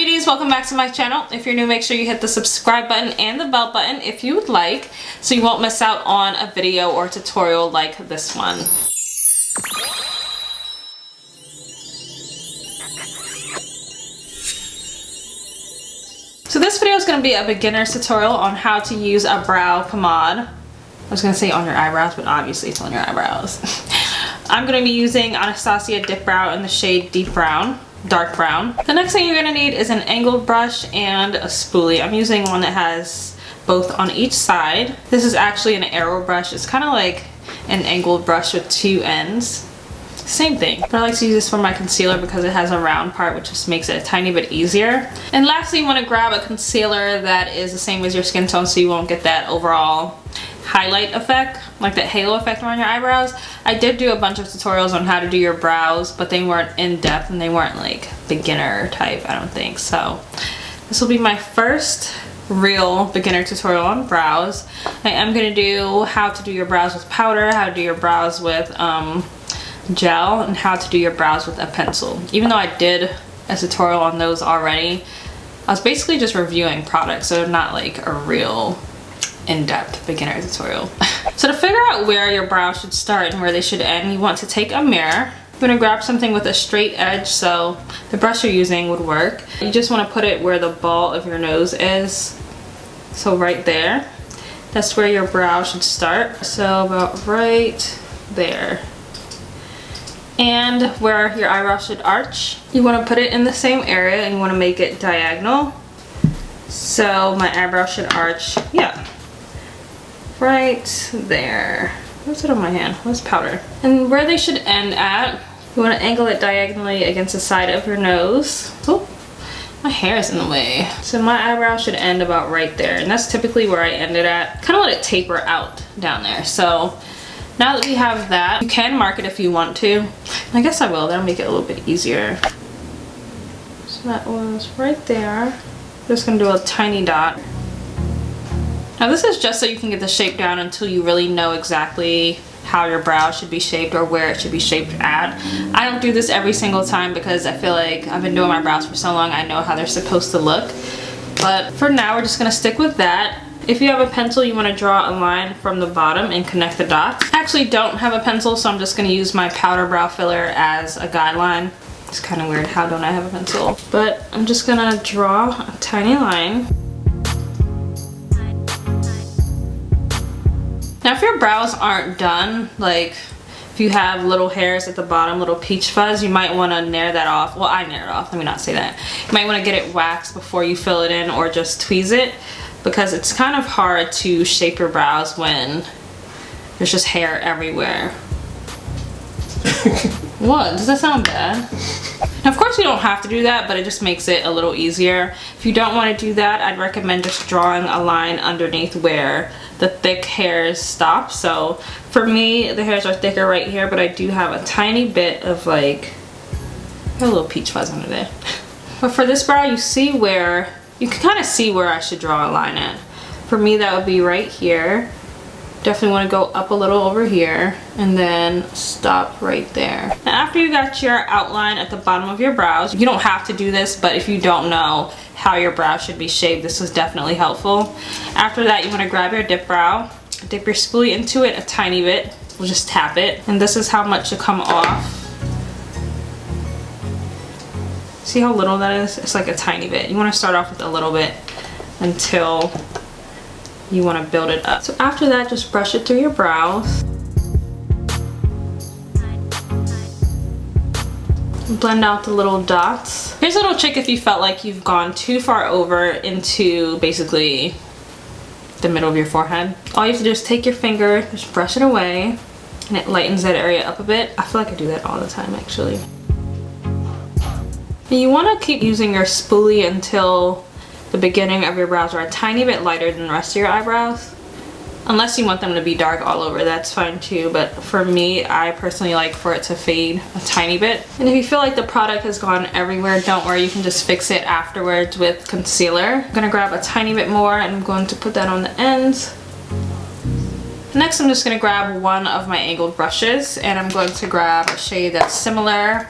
beauties, welcome back to my channel. If you're new, make sure you hit the subscribe button and the bell button if you would like, so you won't miss out on a video or tutorial like this one. So this video is going to be a beginner's tutorial on how to use a brow pomade. I was going to say on your eyebrows, but obviously it's on your eyebrows. I'm going to be using Anastasia Dip Brow in the shade Deep Brown. Dark brown. The next thing you're going to need is an angled brush and a spoolie. I'm using one that has both on each side. This is actually an arrow brush. It's kind of like an angled brush with two ends. Same thing, but I like to use this for my concealer because it has a round part, which just makes it a tiny bit easier. And lastly, you want to grab a concealer that is the same as your skin tone so you won't get that overall highlight effect, like that halo effect around your eyebrows. I did do a bunch of tutorials on how to do your brows, but they weren't in depth and they weren't like beginner type, I don't think. So this will be my first real beginner tutorial on brows. I am going to do how to do your brows with powder, how to do your brows with gel, and how to do your brows with a pencil. Even though I did a tutorial on those already, I was basically just reviewing products, so not like a real in-depth beginner tutorial. So to figure out where your brows should start and where they should end, you want to take a mirror. You're going to grab something with a straight edge so the brush you're using would work. You just want to put it where the ball of your nose is. So right there. That's where your brow should start. So about right there. And where your eyebrow should arch, you want to put it in the same area and you want to make it diagonal. So my eyebrow should arch, yeah, right there. What's it on my hand? What's powder? And where they should end at, you want to angle it diagonally against the side of your nose. Oh, my hair is in the way. So my eyebrow should end about right there. And that's typically where I ended at. Kind of let it taper out down there. So now that we have that, you can mark it if you want to. I guess I will, that'll make it a little bit easier. So that was right there. Just gonna do a tiny dot. Now this is just so you can get the shape down until you really know exactly how your brow should be shaped or where it should be shaped at. I don't do this every single time because I feel like I've been doing my brows for so long, I know how they're supposed to look. But for now, we're just gonna stick with that. If you have a pencil, you want to draw a line from the bottom and connect the dots. I actually don't have a pencil, so I'm just going to use my powder brow filler as a guideline. It's kind of weird, how don't I have a pencil? But I'm just going to draw a tiny line. Now if your brows aren't done, like if you have little hairs at the bottom, little peach fuzz, you might want to nair that off. Well, I nair it off, let me not say that. You might want to get it waxed before you fill it in or just tweeze it, because it's kind of hard to shape your brows when there's just hair everywhere. What? Does that sound bad? Now, of course you don't have to do that, but it just makes it a little easier. If you don't want to do that, I'd recommend just drawing a line underneath where the thick hairs stop. So for me, the hairs are thicker right here, but I do have a tiny bit of like, a little peach fuzz under there. But for this brow, you see where, you can kind of see where I should draw a line at. For me, that would be right here. Definitely want to go up a little over here and then stop right there. Now after you got your outline at the bottom of your brows, you don't have to do this, but if you don't know how your brow should be shaped, this is definitely helpful. After that, you want to grab your dip brow, dip your spoolie into it a tiny bit. We'll just tap it, and this is how much should come off. See how little that is? It's like a tiny bit. You want to start off with a little bit until you want to build it up. So after that, just brush it through your brows. Blend out the little dots. Here's a little trick if you felt like you've gone too far over into basically the middle of your forehead. All you have to do is take your finger, just brush it away, and it lightens that area up a bit. I feel like I do that all the time actually. You want to keep using your spoolie until the beginning of your brows are a tiny bit lighter than the rest of your eyebrows. Unless you want them to be dark all over, that's fine too, but for me, I personally like for it to fade a tiny bit. And if you feel like the product has gone everywhere, don't worry, you can just fix it afterwards with concealer. I'm gonna grab a tiny bit more and I'm going to put that on the ends. Next, I'm just gonna grab one of my angled brushes and I'm going to grab a shade that's similar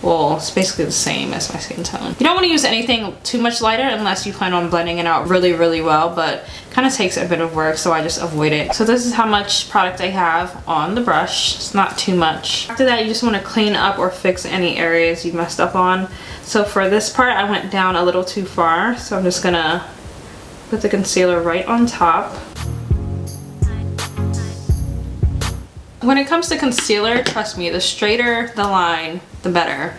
well, it's basically the same as my skin tone. You don't want to use anything too much lighter unless you plan on blending it out really, really well, but kind of takes a bit of work, so I just avoid it. So this is how much product I have on the brush. It's not too much. After that, you just want to clean up or fix any areas you messed up on. So for this part, I went down a little too far, so I'm just gonna put the concealer right on top. When it comes to concealer, trust me, the straighter the line, the better.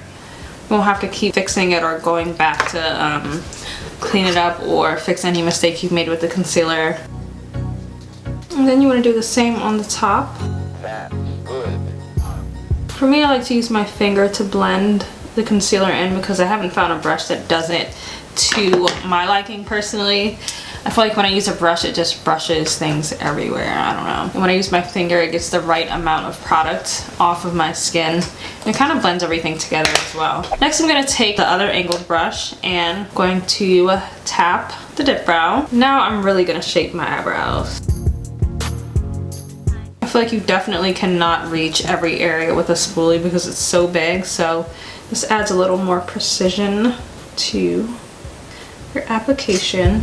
You won't have to keep fixing it or going back to clean it up or fix any mistake you've made with the concealer. And then you want to do the same on the top. That's good. For me, I like to use my finger to blend the concealer in because I haven't found a brush that does it to my liking personally. I feel like when I use a brush, it just brushes things everywhere. I don't know. And when I use my finger, it gets the right amount of product off of my skin. And it kind of blends everything together as well. Next, I'm going to take the other angled brush and going to tap the dip brow. Now I'm really going to shape my eyebrows. I feel like you definitely cannot reach every area with a spoolie because it's so big. So this adds a little more precision to your application.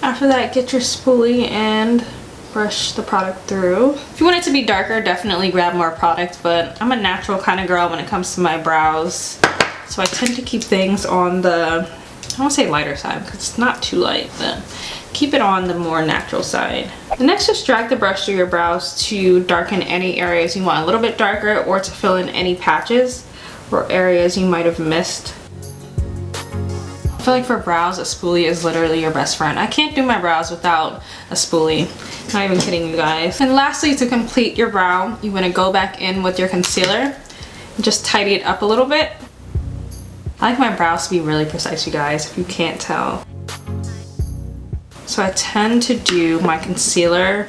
After that, get your spoolie and brush the product through. If you want it to be darker, definitely grab more product, but I'm a natural kind of girl when it comes to my brows. So I tend to keep things on the, I don't want to say lighter side because it's not too light, but keep it on the more natural side. And next, just drag the brush through your brows to darken any areas you want a little bit darker or to fill in any patches or areas you might have missed. I feel like for brows, a spoolie is literally your best friend. I can't do my brows without a spoolie. Not even kidding you guys. And lastly, to complete your brow, you want to go back in with your concealer and just tidy it up a little bit. I like my brows to be really precise, you guys, if you can't tell. So I tend to do my concealer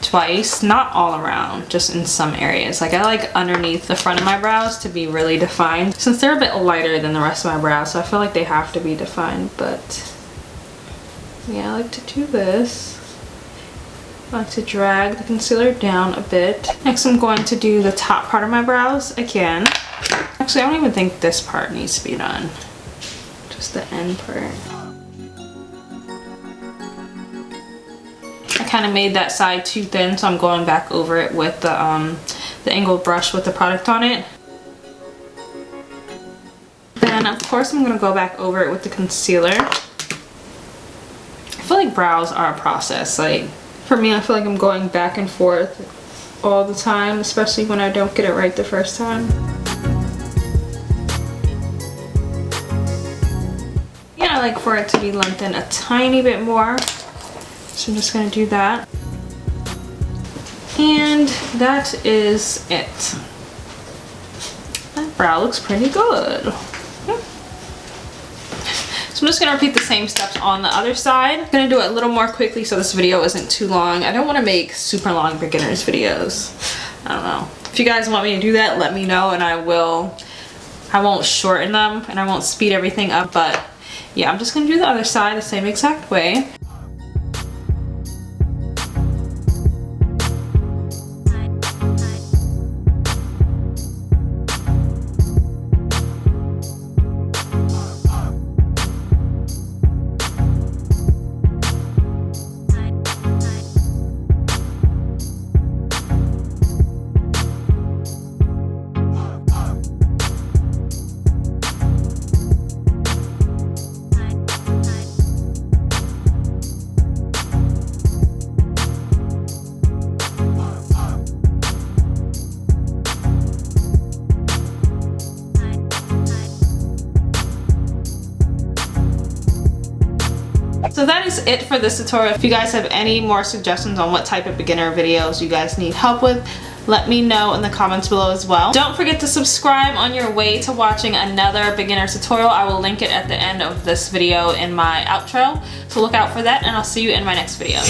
twice, not all around, just in some areas. Like I like underneath the front of my brows to be really defined since they're a bit lighter than the rest of my brows, so I feel like they have to be defined. But yeah, I like to do this. I like to drag the concealer down a bit. Next, I'm going to do the top part of my brows again. Actually, I don't even think this part needs to be done, just the end part. I kind of made that side too thin, so I'm going back over it with the angled brush with the product on it. Then of course I'm going to go back over it with the concealer. I feel like brows are a process. Like for me, I feel like I'm going back and forth all the time, especially when I don't get it right the first time. Yeah, I like for it to be lengthened a tiny bit more. So I'm just going to do that. And that is it. That brow looks pretty good. Yeah. So I'm just going to repeat the same steps on the other side. I'm going to do it a little more quickly so this video isn't too long. I don't want to make super long beginners videos. I don't know. If you guys want me to do that, let me know and I won't shorten them and I won't speed everything up. But yeah, I'm just going to do the other side the same exact way. So that is it for this tutorial. If you guys have any more suggestions on what type of beginner videos you guys need help with, let me know in the comments below as well. Don't forget to subscribe on your way to watching another beginner tutorial. I will link it at the end of this video in my outro. So look out for that and I'll see you in my next video.